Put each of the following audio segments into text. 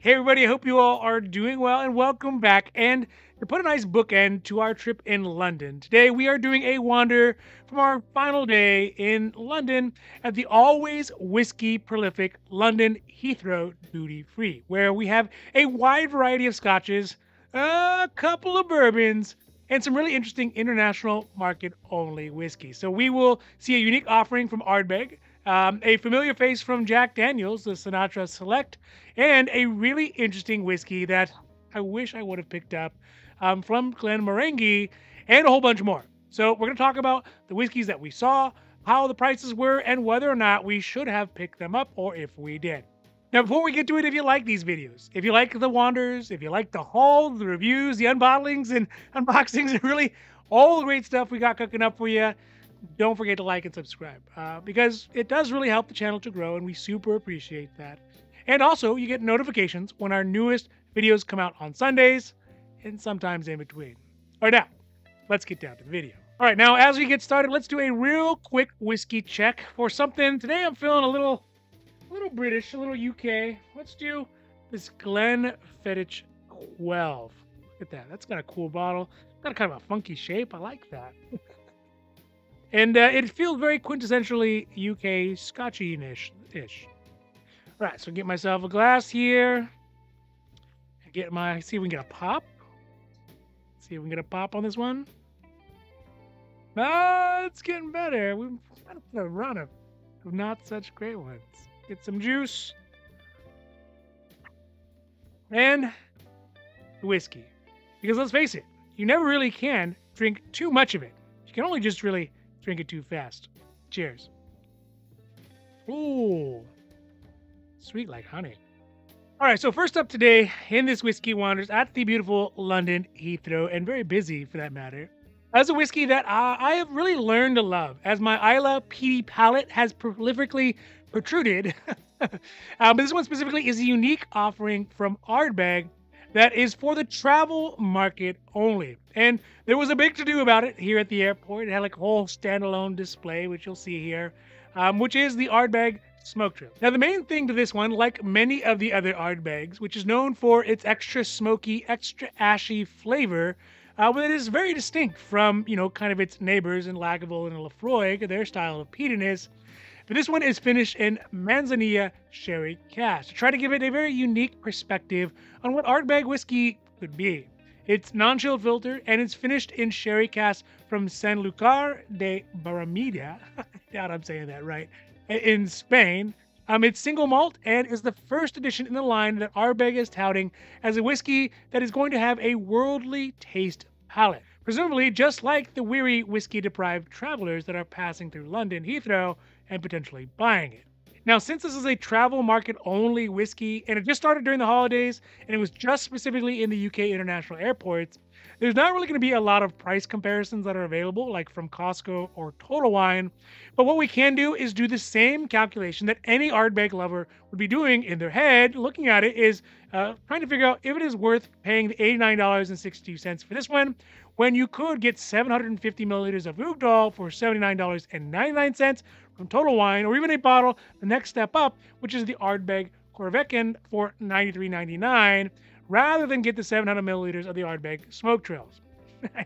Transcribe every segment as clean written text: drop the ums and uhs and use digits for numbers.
Hey, everybody, I hope you all are doing well and welcome back. And to put a nice bookend to our trip in London, today we are doing a wander from our final day in London at the always whiskey prolific London Heathrow Duty Free, where we have a wide variety of scotches, a couple of bourbons, and some really interesting international market only whiskey. So we will see a unique offering from Ardbeg, a familiar face from Jack Daniels, the Sinatra Select, and a really interesting whiskey that I wish I would have picked up from Glenmorangie, and a whole bunch more. So we're going to talk about the whiskeys that we saw, how the prices were, and whether or not we should have picked them up or if we did. Now, before we get to it, if you like these videos, if you like the wanders, if you like the hauls, the reviews, the unbottlings and unboxings, and really all the great stuff we got cooking up for you, don't forget to like and subscribe because it does really help the channel to grow, and we super appreciate that. And also, you get notifications when our newest videos come out on Sundays and sometimes in between. All right, now, let's get down to the video. All right, now, as we get started, let's do a real quick whiskey check for something. Today, I'm feeling a little British, a little UK. Let's do this Glenfiddich 12. Look at that. That's got a cool bottle. Got a kind of a funky shape. I like that. And it feels very quintessentially UK Scotchy-ish. All right, so get myself a glass here. And see if we can get a pop. See if we can get a pop on this one. Ah, it's getting better. We've had a run of not such great ones. Get some juice. And whiskey. Because let's face it, you never really can drink too much of it. You can only just really drink it too fast. Cheers. Ooh. Sweet like honey. All right, so first up today in this Whiskey Wanders at the beautiful London Heathrow, and very busy for that matter, as a whiskey that I have really learned to love as my Isla peaty palate has prolifically protruded. But this one specifically is a unique offering from Ardbeg that is for the travel market only. And there was a big to-do about it here at the airport. It had like a whole standalone display, which you'll see here, which is the Ardbeg Smoketrails. Now, the main thing to this one, like many of the other Ardbegs, which is known for its extra smoky, extra ashy flavor, but it is very distinct from, kind of its neighbors in Lagavulin and Laphroaig, their style of peatiness. But this one is finished in Manzanilla sherry cask to try to give it a very unique perspective on what Ardbeg whiskey could be. It's non-chilled filter, and it's finished in sherry cask from Sanlúcar de Barrameda. I doubt I'm saying that right. In Spain. It's single malt and is the first edition in the line that Ardbeg is touting as a whiskey that is going to have a worldly taste palette. Presumably just like the weary whiskey-deprived travelers that are passing through London Heathrow and potentially buying it. Now, since this is a travel market only whiskey and it just started during the holidays and it was just specifically in the UK international airports, there's not really going to be a lot of price comparisons that are available, like from Costco or Total Wine. But what we can do is do the same calculation that any Ardbeg lover would be doing in their head, looking at it, is trying to figure out if it is worth paying the $89.62 for this one, when you could get 750 milliliters of Ugdal for $79.99 from Total Wine, or even a bottle, the next step up, which is the Ardbeg Corvecken for $93.99, rather than get the 700 milliliters of the Ardbeg Smoketrails.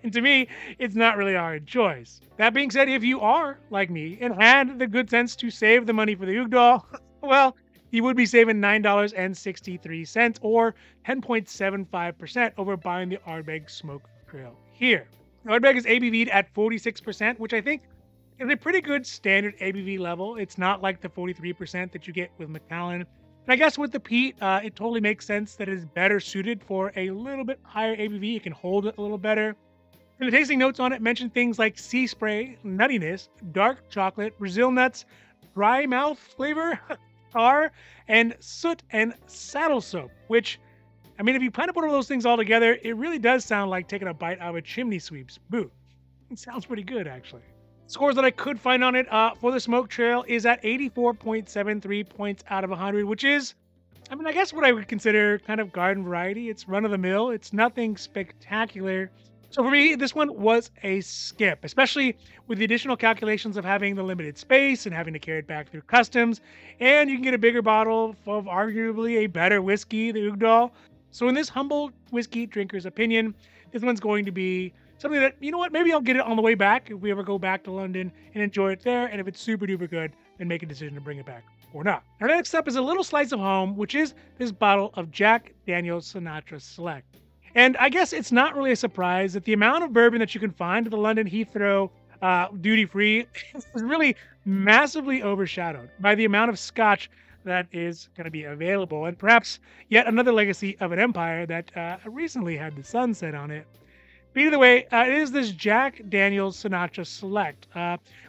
And to me, it's not really a hard choice. That being said, if you are like me and had the good sense to save the money for the Ugdal, well, you would be saving $9.63 or 10.75% over buying the Ardbeg Smoketrail here. Ardbeg is ABV'd at 46%, which I think is a pretty good standard ABV level. It's not like the 43% that you get with Macallan. And I guess with the peat, it totally makes sense that it is better suited for a little bit higher ABV. It can hold it a little better. And the tasting notes on it mention things like sea spray, nuttiness, dark chocolate, Brazil nuts, dry mouth flavor, tar, and soot and saddle soap, which, I mean, if you kind of put all those things all together, it really does sound like taking a bite out of a chimney sweep's boot. It sounds pretty good, actually. Scores that I could find on it for the Smoke Trail is at 84.73 points out of 100, which is, I mean, I guess what I would consider kind of garden variety. It's run-of-the-mill. It's nothing spectacular. So for me, this one was a skip, especially with the additional calculations of having the limited space and having to carry it back through customs. And you can get a bigger bottle of arguably a better whiskey, the Ugdal. So in this humble whiskey drinker's opinion, this one's going to be something that, you know what, maybe I'll get it on the way back if we ever go back to London and enjoy it there. And if it's super duper good, then make a decision to bring it back or not. Our next up is a little slice of home, which is this bottle of Jack Daniels Sinatra Select. And I guess it's not really a surprise that the amount of bourbon that you can find at the London Heathrow duty free is really massively overshadowed by the amount of scotch that is going to be available. And perhaps yet another legacy of an empire that recently had the sunset on it. But either way, it is this Jack Daniels Sinatra Select,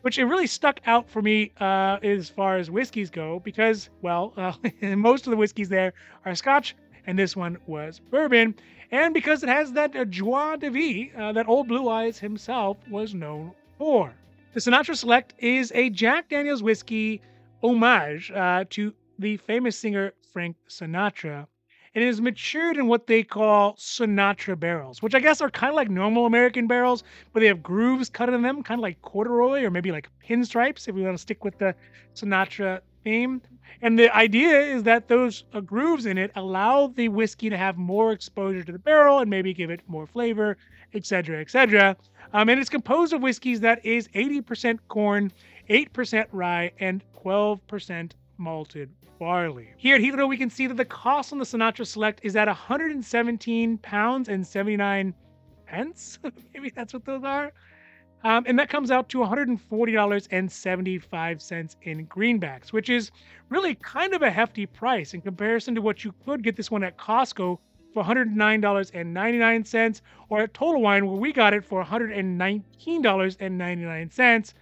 which it really stuck out for me as far as whiskeys go because, well, most of the whiskeys there are Scotch, and this one was bourbon, and because it has that joie de vivre that Old Blue Eyes himself was known for. The Sinatra Select is a Jack Daniels whiskey homage to the famous singer Frank Sinatra. It is matured in what they call Sinatra barrels, which I guess are kind of like normal American barrels, but they have grooves cut in them, kind of like corduroy or maybe like pinstripes, if we want to stick with the Sinatra theme. And the idea is that those grooves in it allow the whiskey to have more exposure to the barrel and maybe give it more flavor, etc., etc. And it's composed of whiskeys that is 80% corn, 8% rye, and 12% malted barley. Here at Heathrow, we can see that the cost on the Sinatra Select is at £117 and 79 pence. Maybe that's what those are. And that comes out to $140.75 in greenbacks, which is really kind of a hefty price in comparison to what you could get this one at Costco for $109.99, or at Total Wine, where we got it for $119.99.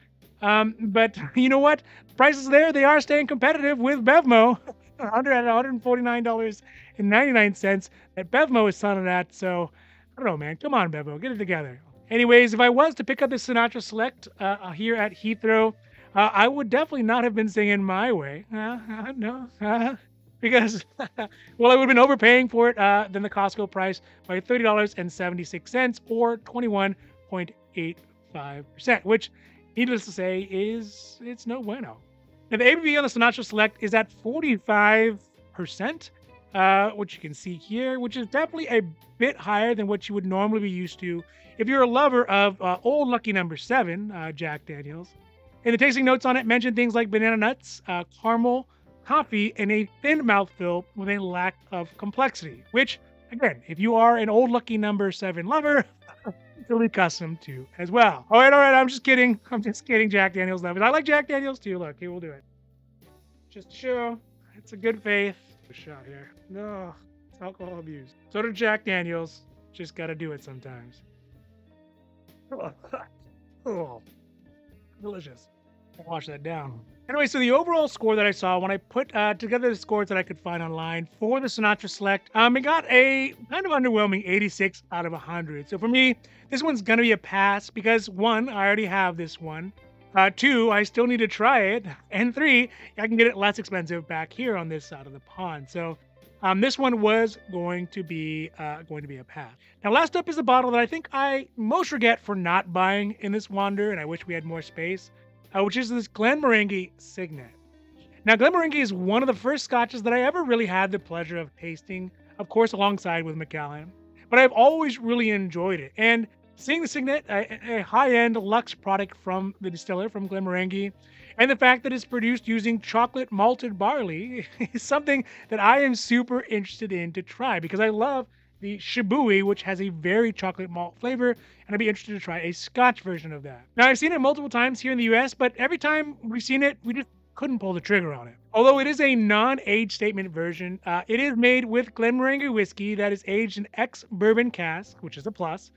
But you know what? Prices there, they are staying competitive with Bevmo. Under at $149.99 that Bevmo is selling it at. So I don't know, man. Come on, Bevmo, get it together. Anyways, if I was to pick up the Sinatra Select here at Heathrow, I would definitely not have been singing My Way. No, because, well, I would have been overpaying for it than the Costco price by $30.76 or 21.85%, which, needless to say, it's no bueno. Now, the ABV on the Sinatra Select is at 45%, which you can see here, which is definitely a bit higher than what you would normally be used to if you're a lover of Old Lucky Number 7, Jack Daniels. And the tasting notes on it mention things like banana nuts, caramel, coffee, and a thin mouthfeel with a lack of complexity, which, again, if you are an Old Lucky Number 7 lover, you'll be accustomed to as well. All right, I'm just kidding. I'm just kidding, Jack Daniels lovers. I like Jack Daniels too. Look, here, we'll do it. Just show it's a good faith. A shot here. No, it's alcohol abuse. So did Jack Daniels. Just got to do it sometimes. Oh, delicious. I'll wash that down. Anyway, so the overall score that I saw when I put together the scores that I could find online for the Sinatra Select, it got a kind of underwhelming 86 out of 100. So for me, this one's going to be a pass because, one, I already have this one. Two, I still need to try it. And three, I can get it less expensive back here on this side of the pond. So this one was going to be a pass. Now, last up is a bottle that I think I most regret for not buying in this wander, and I wish we had more space, which is this Glenmorangie Signet. Now, Glenmorangie is one of the first scotches that I ever really had the pleasure of tasting, of course, alongside with Macallan. But I've always really enjoyed it. And seeing the Signet, a high-end luxe product from the distiller, from Glenmorangie, and the fact that it's produced using chocolate malted barley is something that I am super interested in to try because I love the Shibui, which has a very chocolate malt flavor, and I'd be interested to try a Scotch version of that. Now, I've seen it multiple times here in the US, but every time we've seen it, we just couldn't pull the trigger on it. Although it is a non-age statement version, it is made with Glenmorangie whiskey that is aged in ex-bourbon cask, which is a plus,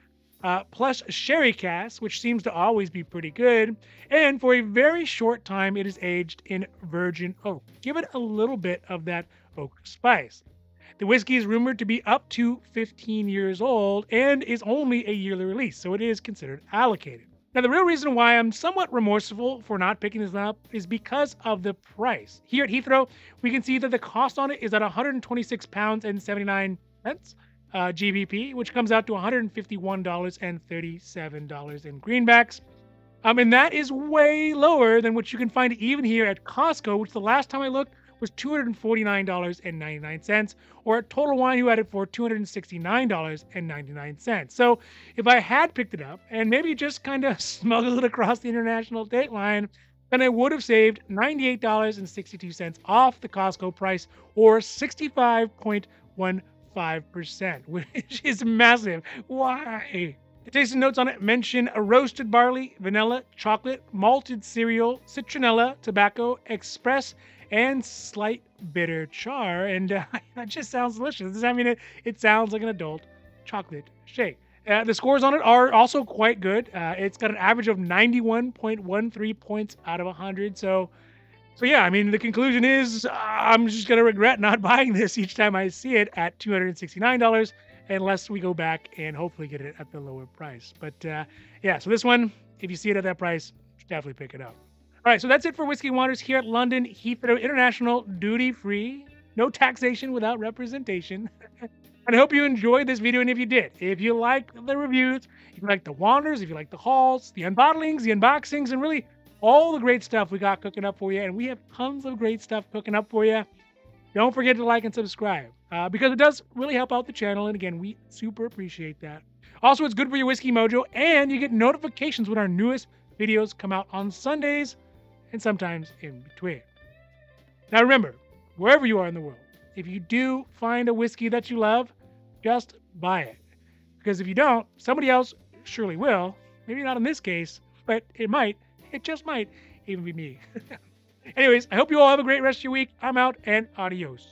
plus sherry cask, which seems to always be pretty good, and for a very short time, it is aged in virgin oak. Give it a little bit of that oak spice. The whiskey is rumored to be up to 15 years old and is only a yearly release, so it is considered allocated. Now, the real reason why I'm somewhat remorseful for not picking this up is because of the price. Here at Heathrow, we can see that the cost on it is at £126.79, GBP, which comes out to $151.37 in greenbacks. And that is way lower than what you can find even here at Costco, which the last time I looked was $249.99, or at Total Wine, who had it for $269.99. So if I had picked it up and maybe just kind of smuggled it across the international date line, then I would have saved $98.62 off the Costco price, or 65.15%, which is massive. Why? The tasting notes on it mention a roasted barley, vanilla, chocolate, malted cereal, citronella, tobacco, express, and slight bitter char. And that just sounds delicious. I mean, it sounds like an adult chocolate shake. The scores on it are also quite good. It's got an average of 91.13 points out of 100. So yeah, I mean, the conclusion is I'm just going to regret not buying this each time I see it at $269, unless we go back and hopefully get it at the lower price. But yeah, so this one, if you see it at that price, definitely pick it up. All right, so that's it for Whiskey Wonders here at London Heathrow International, duty free, no taxation without representation. And I hope you enjoyed this video, and if you did, if you like the reviews, if you like the wanders, if you like the hauls, the unbottlings, the unboxings, and really all the great stuff we got cooking up for you, and we have tons of great stuff cooking up for you, don't forget to like and subscribe, because it does really help out the channel, and again, we super appreciate that. Also, it's good for your whiskey mojo, and you get notifications when our newest videos come out on Sundays, and sometimes in between. Now remember, wherever you are in the world, if you do find a whiskey that you love, just buy it. Because if you don't, somebody else surely will. Maybe not in this case, but it just might even be me. Anyways, I hope you all have a great rest of your week. I'm out, and adios.